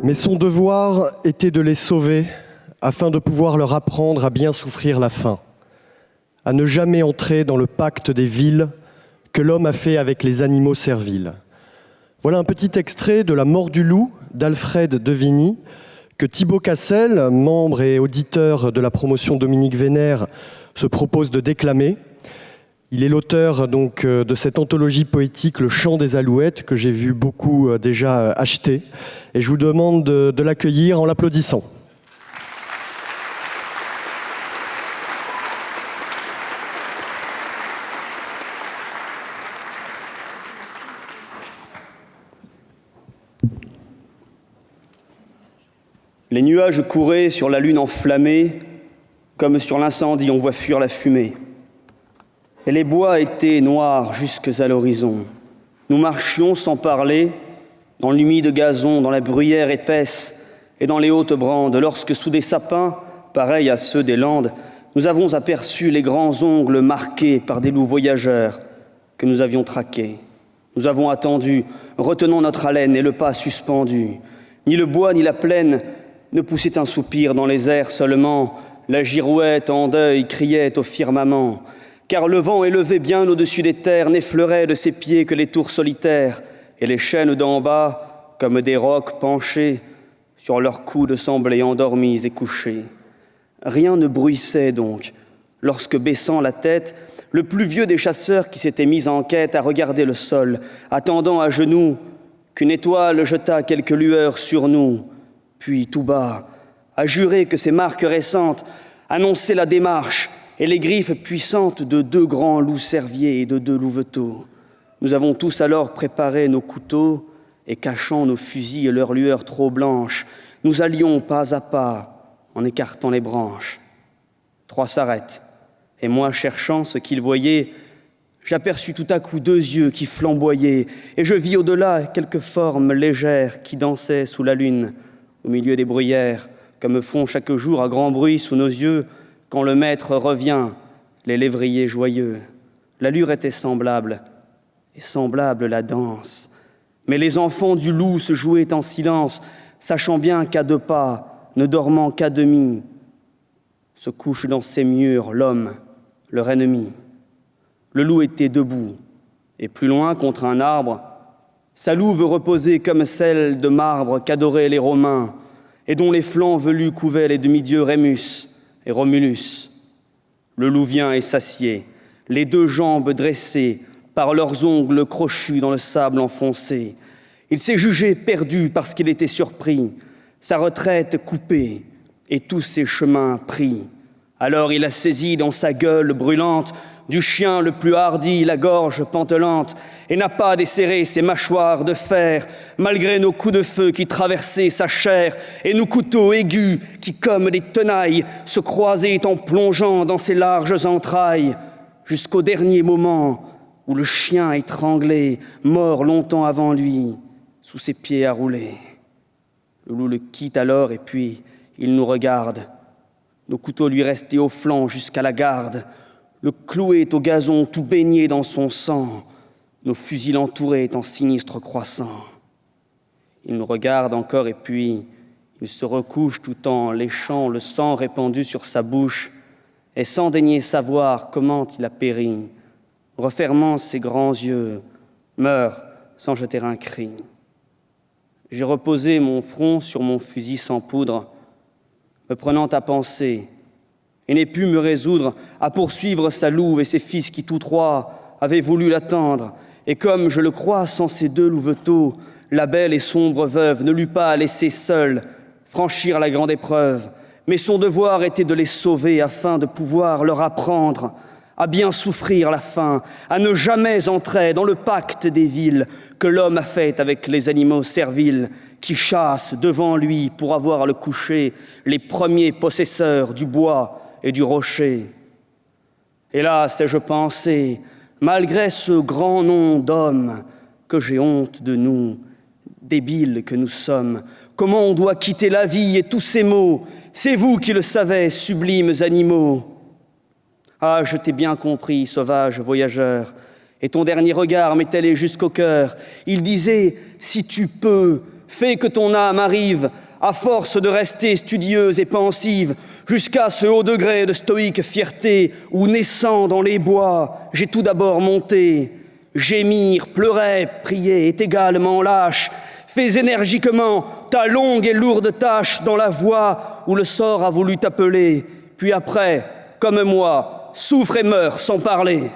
Mais son devoir était de les sauver afin de pouvoir leur apprendre à bien souffrir la faim, à ne jamais entrer dans le pacte des villes que l'homme a fait avec les animaux serviles. Voilà un petit extrait de La mort du loup d'Alfred de Vigny que Thibaut Cassel, membre et auditeur de la promotion Dominique Vénère, se propose de déclamer. Il est l'auteur donc de cette anthologie poétique Le chant des alouettes que j'ai vu beaucoup déjà acheter et je vous demande de l'accueillir en l'applaudissant. Les nuages couraient sur la lune enflammée, comme sur l'incendie on voit fuir la fumée. Et les bois étaient noirs jusque à l'horizon. Nous marchions sans parler, dans l'humide gazon, dans la bruyère épaisse et dans les hautes brandes, lorsque sous des sapins, pareils à ceux des Landes, nous avons aperçu les grands ongles marqués par des loups voyageurs que nous avions traqués. Nous avons attendu, retenant notre haleine et le pas suspendu. Ni le bois ni la plaine ne poussait un soupir dans les airs seulement, la girouette en deuil criait au firmament, car le vent élevé bien au-dessus des terres n'effleurait de ses pieds que les tours solitaires, et les chênes d'en bas, comme des rocs penchés, sur leurs coudes semblaient endormis et couchés. Rien ne bruissait donc, lorsque baissant la tête, le plus vieux des chasseurs qui s'était mis en quête à regarder le sol, attendant à genoux qu'une étoile jetât quelques lueurs sur nous, puis tout bas, à jurer que ces marques récentes annonçaient la démarche et les griffes puissantes de 2 grands loups cerviers et de 2 louveteaux. Nous avons tous alors préparé nos couteaux et cachant nos fusils et leurs lueurs trop blanches, nous allions pas à pas en écartant les branches. 3 s'arrêtent, et moi cherchant ce qu'ils voyaient, j'aperçus tout à coup 2 yeux qui flamboyaient, et je vis au-delà quelques formes légères qui dansaient sous la lune, au milieu des bruyères, comme font chaque jour à grand bruit sous nos yeux, quand le maître revient, les lévriers joyeux. L'allure était semblable, et semblable la danse. Mais les enfants du loup se jouaient en silence, sachant bien qu'à 2 pas, ne dormant qu'à demi, se couche dans ses murs l'homme, leur ennemi. Le loup était debout, et plus loin, contre un arbre, sa louve reposait comme celle de marbre qu'adoraient les Romains, et dont les flancs velus couvaient les demi-dieux Rémus et Romulus. Le loup vient et s'assied, les 2 jambes dressées, par leurs ongles crochus dans le sable enfoncé. Il s'est jugé perdu parce qu'il était surpris, sa retraite coupée et tous ses chemins pris. Alors il a saisi dans sa gueule brûlante du chien le plus hardi la gorge pantelante et n'a pas desserré ses mâchoires de fer, malgré nos coups de feu qui traversaient sa chair et nos couteaux aigus qui, comme des tenailles, se croisaient en plongeant dans ses larges entrailles, jusqu'au dernier moment où le chien étranglé, mort longtemps avant lui, sous ses pieds à rouler. Le loup le quitte alors et puis il nous regarde. Nos couteaux lui restaient au flanc jusqu'à la garde. Le clouait au gazon tout baigné dans son sang. Nos fusils l'entouraient en sinistre croissant. Il nous regarde encore et puis il se recouche tout en léchant le sang répandu sur sa bouche et sans daigner savoir comment il a péri, refermant ses grands yeux, meurt sans jeter un cri. J'ai reposé mon front sur mon fusil sans poudre, me prenant à penser, et n'ai pu me résoudre à poursuivre sa louve et ses fils qui tous 3 avaient voulu l'attendre, et comme je le crois, sans ces 2 louveteaux, la belle et sombre veuve ne l'eût pas laissé seule franchir la grande épreuve, mais son devoir était de les sauver afin de pouvoir leur apprendre à bien souffrir la faim, à ne jamais entrer dans le pacte des villes que l'homme a fait avec les animaux serviles qui chassent devant lui pour avoir à le coucher les premiers possesseurs du bois et du rocher. Hélas, ai-je pensé, malgré ce grand nom d'homme, que j'ai honte de nous, débiles que nous sommes, comment on doit quitter la vie et tous ces maux, c'est vous qui le savez, sublimes animaux. Ah, je t'ai bien compris, sauvage voyageur, et ton dernier regard m'est allé jusqu'au cœur. Il disait, si tu peux, fais que ton âme arrive, à force de rester studieuse et pensive, jusqu'à ce haut degré de stoïque fierté où, naissant dans les bois, j'ai tout d'abord monté. Gémir, pleurer, prier est également lâche. Fais énergiquement ta longue et lourde tâche dans la voie où le sort a voulu t'appeler. Puis après, comme moi, souffre et meurs sans parler.